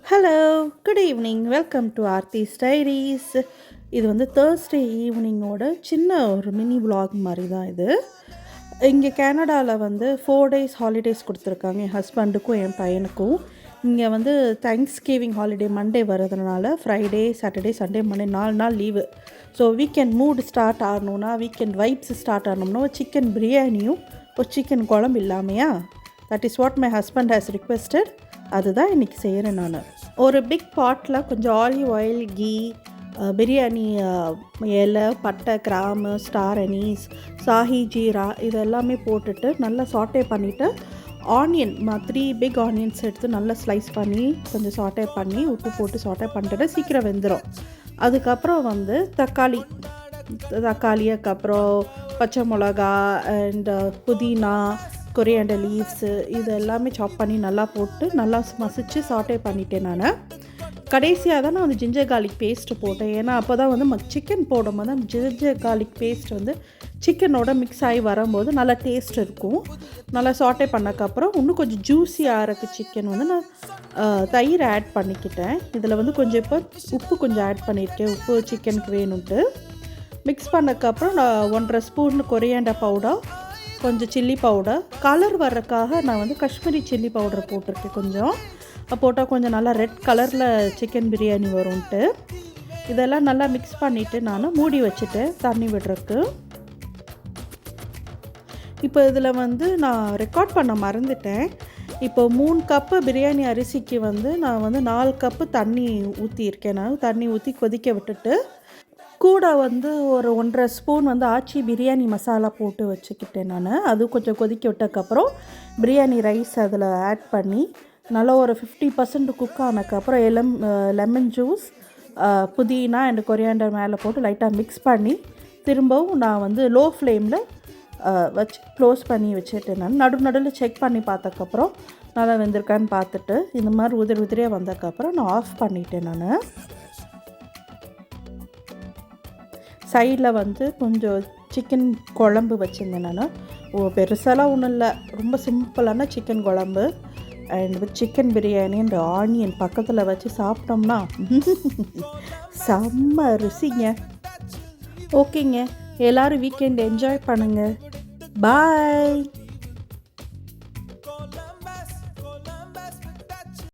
Hello, good evening. Welcome to Aarthi's diaries. இது வந்து Thursday ஈவினிங்கோட சின்ன ஒரு மினி விலாக் மாதிரி தான் இது. இங்கே கனடாவில் வந்து 4 டேஸ் ஹாலிடேஸ் கொடுத்துருக்காங்க என் ஹஸ்பண்டுக்கும் என் பையனுக்கும். இங்கே வந்து தேங்க்ஸ் கிவிங் ஹாலிடே மண்டே வர்றதுனால ஃப்ரைடே, சாட்டர்டே, சண்டே, மண்டே 4 நாள் leave. So weekend mood start ஆகணுன்னா, வீக்கெண்ட் வைப்ஸ் ஸ்டார்ட் ஆகணும்னா ஒரு சிக்கன் பிரியாணியும் ஒரு சிக்கன் குழம்பு இல்லாமையா, that is what my husband has requested. அதுதான் இன்றைக்கி செய்கிறேன் நான். ஒரு பிக் பாட்டில் கொஞ்சம் ஆலிவ் ஆயில், கீ, பிரியாணி இலை, பட்டை, கிராம்பு, ஸ்டார் அனீஸ், சாஹி ஜீரா இது எல்லாமே போட்டுட்டு நல்லா சாட்டே பண்ணிவிட்டு ஆனியன் 3 பிக் ஆனியன்ஸ் எடுத்து நல்லா ஸ்லைஸ் பண்ணி கொஞ்சம் சாட்டே பண்ணி உப்பு போட்டு சாட்டே பண்ணிட்டு சீக்கிரம் வெந்துடும். அதுக்கப்புறம் வந்து தக்காளி, அதுக்கப்புறம் பச்சை மிளகா அண்ட் புதினா, கொரியாண்டர் லீவ்ஸு இது எல்லாமே சாப் பண்ணி நல்லா போட்டு நல்லா மசிச்சு சாட்டே பண்ணிட்டேன் நான். கடைசியாக தான் நான் வந்து ஜிஞ்சர் கார்லிக் பேஸ்ட்டு போட்டேன். ஏன்னா அப்போ தான் வந்து சிக்கன் போடும்போது அந்த ஜிஞ்சர் கார்லிக் பேஸ்ட் வந்து சிக்கனோட மிக்ஸ் ஆகி வரும்போது நல்லா டேஸ்ட் இருக்கும். நல்லா சாட்டே பண்ணக்கப்புறம் இன்னும் கொஞ்சம் ஜூஸியாக இருக்க சிக்கன் வந்து நான் தயிர் ஆட் பண்ணிக்கிட்டேன். இதில் வந்து கொஞ்சம் இப்போ உப்பு கொஞ்சம் ஆட் பண்ணியிருக்கேன், உப்பு சிக்கனுக்கு வேணும்ட்டு. மிக்ஸ் பண்ணக்கப்புறம் நான் 1.5 ஸ்பூன் கொரியாண்டர் பவுடர், கொஞ்சம் சில்லி பவுடர், கலர் வர்றதுக்காக நான் வந்து காஷ்மீரி சில்லி பவுடர் போட்டிருக்கேன். கொஞ்சம் போட்டால் கொஞ்சம் நல்லா ரெட் கலரில் சிக்கன் பிரியாணி வரும்ன்ட்டு. இதெல்லாம் நல்லா மிக்ஸ் பண்ணிவிட்டு நான் மூடி வச்சுட்டேன் தண்ணி விடுறதுக்கு. இப்போ இதில் வந்து நான் ரெக்கார்ட் பண்ண மறந்துட்டேன். இப்போ 3 கப்பு பிரியாணி அரிசிக்கு வந்து நான் வந்து 4 கப்பு தண்ணி ஊற்றியிருக்கேன். நான் தண்ணி ஊற்றி கொதிக்க விட்டுட்டு கூட வந்து ஒரு 1.5 ஸ்பூன் வந்து ஆச்சி பிரியாணி மசாலா போட்டு வச்சுக்கிட்டேன் நான். அது கொஞ்சம் கொதிக்க விட்டதுக்கப்புறம் பிரியாணி ரைஸ் அதில் ஆட் பண்ணி நல்லா ஒரு 50% குக் ஆனதுக்கப்புறம் லெமன் ஜூஸ், புதினா அண்ட் கொரியாண்டர் மேலே போட்டு லைட்டாக மிக்ஸ் பண்ணி திரும்பவும் நான் வந்து லோ ஃப்ளேமில் வச்சு க்ளோஸ் பண்ணி வச்சுட்டேன். நான் நடுவில் செக் பண்ணி பார்த்ததுக்கப்புறம் நல்லா வெந்திருக்கான்னு பார்த்துட்டு இந்த மாதிரி உதிரியாக வந்ததுக்கப்புறம் நான் ஆஃப் பண்ணிட்டேன். நான் சைடில் வந்து கொஞ்சம் சிக்கன் குழம்பு வச்சுருந்தேன் நான். பெருசாலாம் ஒன்றும் இல்லை, ரொம்ப சிம்பிளான சிக்கன் குழம்பு and with chicken biryani and onion பக்கத்தில் வச்சு சாப்பிட்டோம்னா செம்ம ருசிங்க. ஓகேங்க, எல்லோரும் வீக்கெண்ட் என்ஜாய் பண்ணுங்கள். பாய்.